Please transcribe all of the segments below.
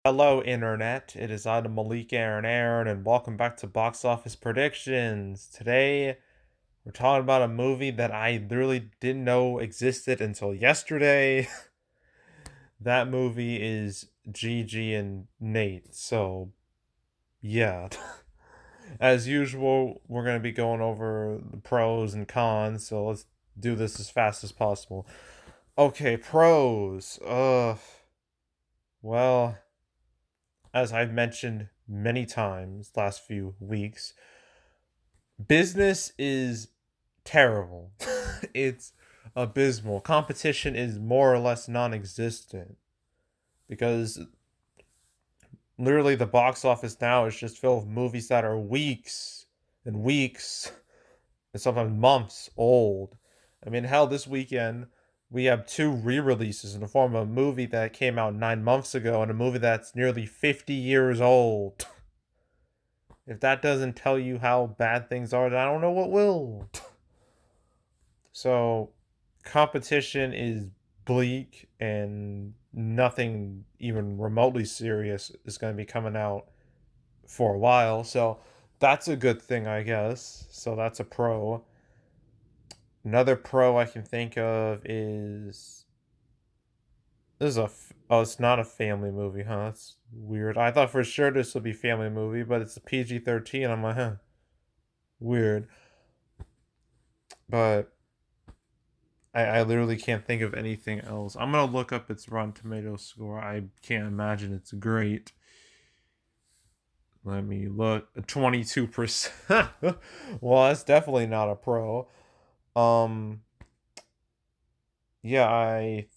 Hello, Internet. It is I, Malik Aaron, and welcome back to Box Office Predictions. Today, we're talking about a movie that I literally didn't know existed until yesterday. That movie is Gigi and Nate. So, yeah. As usual, we're going to be going over the pros and cons, so let's do this as fast as possible. Okay, pros. Well, as I've mentioned many times last few weeks, business is terrible. It's abysmal. Competition is more or less non-existent because literally the box office now is just filled with movies that are weeks and weeks and sometimes months old. I mean, hell, this weekend we have two re-releases in the form of a movie that came out 9 months ago and a movie that's nearly 50 years old. If that doesn't tell you how bad things are, then I don't know what will. So, competition is bleak, and nothing even remotely serious is going to be coming out for a while. So, that's a good thing, I guess. So, that's a pro. Another pro I can think of is this is oh, it's not a family movie, huh? That's weird. I thought for sure this would be a family movie, but it's a PG-13. I'm like, huh, weird. But I literally can't think of anything else. I'm gonna look up its Rotten Tomatoes score. I can't imagine it's great. Let me look. 22%. Well, that's definitely not a pro. Um, yeah, I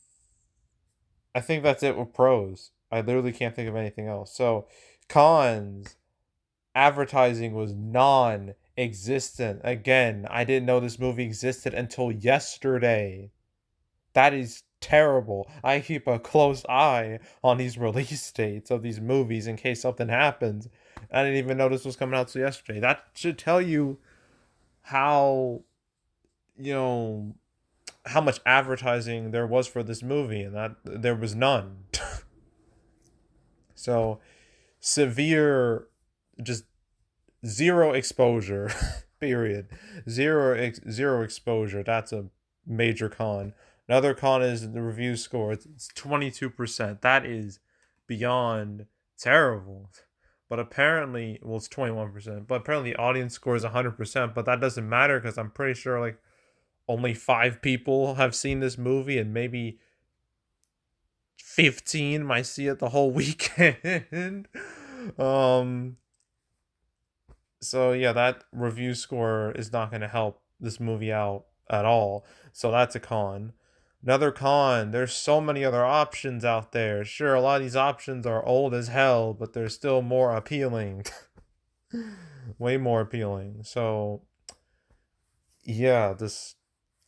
think that's it with pros. I literally can't think of anything else. So, cons. Advertising was non-existent. Again, I didn't know this movie existed until yesterday. That is terrible. I keep a close eye on these release dates of these movies in case something happens. I didn't even know this was coming out till yesterday. That should tell you how, you know, how much advertising there was for this movie, and that there was none. So, severe, just zero exposure, period. Zero exposure. That's a major con. Another con is the review score. It's 22%. That is beyond terrible. But apparently, well, it's 21%. But apparently, the audience score is 100%. But that doesn't matter because I'm pretty sure like only 5 people have seen this movie, and maybe 15 might see it the whole weekend. um, so yeah, that review score is not going to help this movie out at all. So that's a con. Another con, there's so many other options out there. Sure, a lot of these options are old as hell, but they're still more appealing. Way more appealing. So yeah, this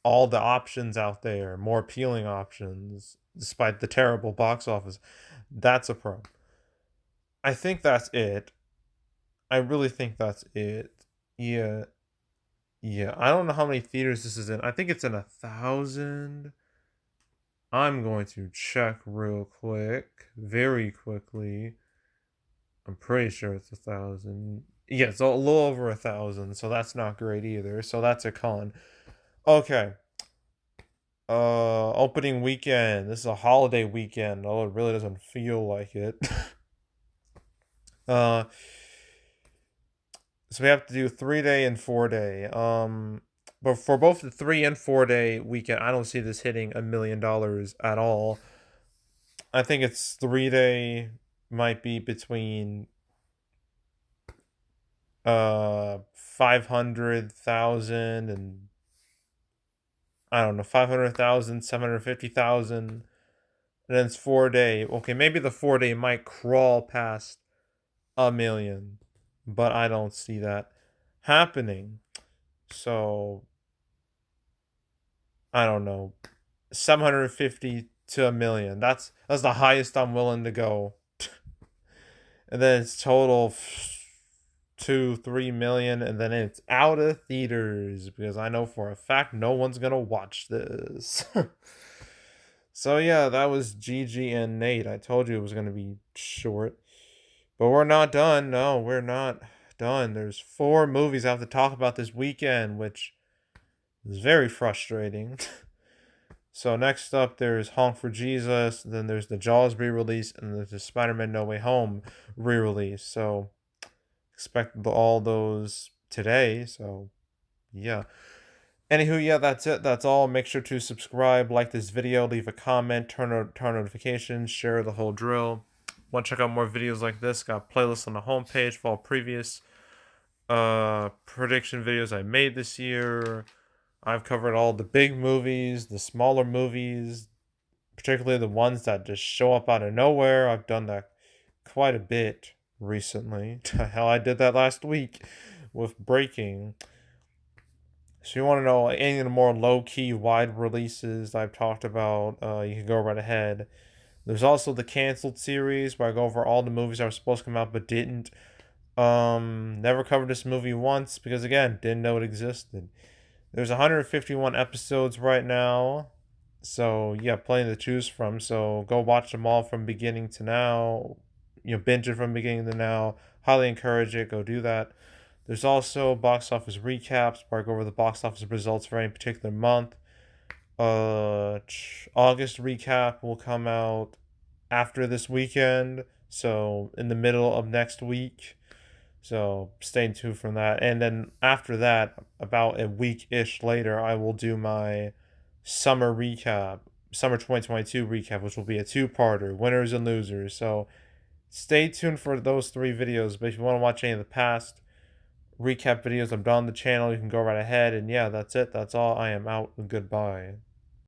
all the options out there, more appealing options, despite the terrible box office. That's a pro. I think that's it. I really think that's it. Yeah. Yeah, I don't know how many theaters this is in. I think it's in 1,000. I'm going to check real quick, very quickly. I'm pretty sure it's 1,000. Yeah, it's a little over 1,000, so that's not great either. So that's a con. Okay. Opening weekend. This is a holiday weekend. Oh, it really doesn't feel like it. uh, so we have to do 3 day and 4 day. But for both the 3 and 4 day weekend, I don't see this hitting $1 million at all. I think it's 3 day might be between 500,000 and I don't know 500,000, 750,000, and then it's 4 day. Okay, maybe the 4 day might crawl past a million, but I don't see that happening. So I don't know, 750 to a million. That's the highest I'm willing to go. And then it's total 2 3 million, and then it's out of theaters because I know for a fact no one's gonna watch this. So yeah, that was Gigi and Nate. I told you it was gonna be short. But we're not done. No, we're not done. There's 4 movies I have to talk about this weekend, which is very frustrating. So next up, there's Honk for Jesus. Then there's the Jaws re-release, and there's the Spider-Man No Way Home re-release. So expect all those today. So yeah. Anywho, yeah, that's it. That's all. Make sure to subscribe, like this video, leave a comment, turn notifications, share the whole drill. Want to check out more videos like this? Got playlists on the homepage for all previous prediction videos I made this year. I've covered all the big movies, the smaller movies, particularly the ones that just show up out of nowhere. I've done that quite a bit recently. Hell, I did that last week with Breaking. So you want to know any of the more low-key, wide releases I've talked about, you can go right ahead. There's also the canceled series where I go over all the movies that were supposed to come out but didn't. Never covered this movie once because again, didn't know it existed. There's 151 episodes right now. So yeah, plenty to choose from. So go watch them all from beginning to now. Binge it from beginning to now. Highly encourage it. Go do that. There's also box office recaps where I go over the box office results for any particular month. August recap will come out after this weekend, so in the middle of next week. So stay tuned from that. And then after that, about a week-ish later, I will do my summer recap, summer 2022 recap, which will be a two-parter, winners and losers. So stay tuned for those 3 videos. But if you want to watch any of the past recap videos I've done on the channel, you can go right ahead. And yeah, that's it. That's all. I am out. Goodbye.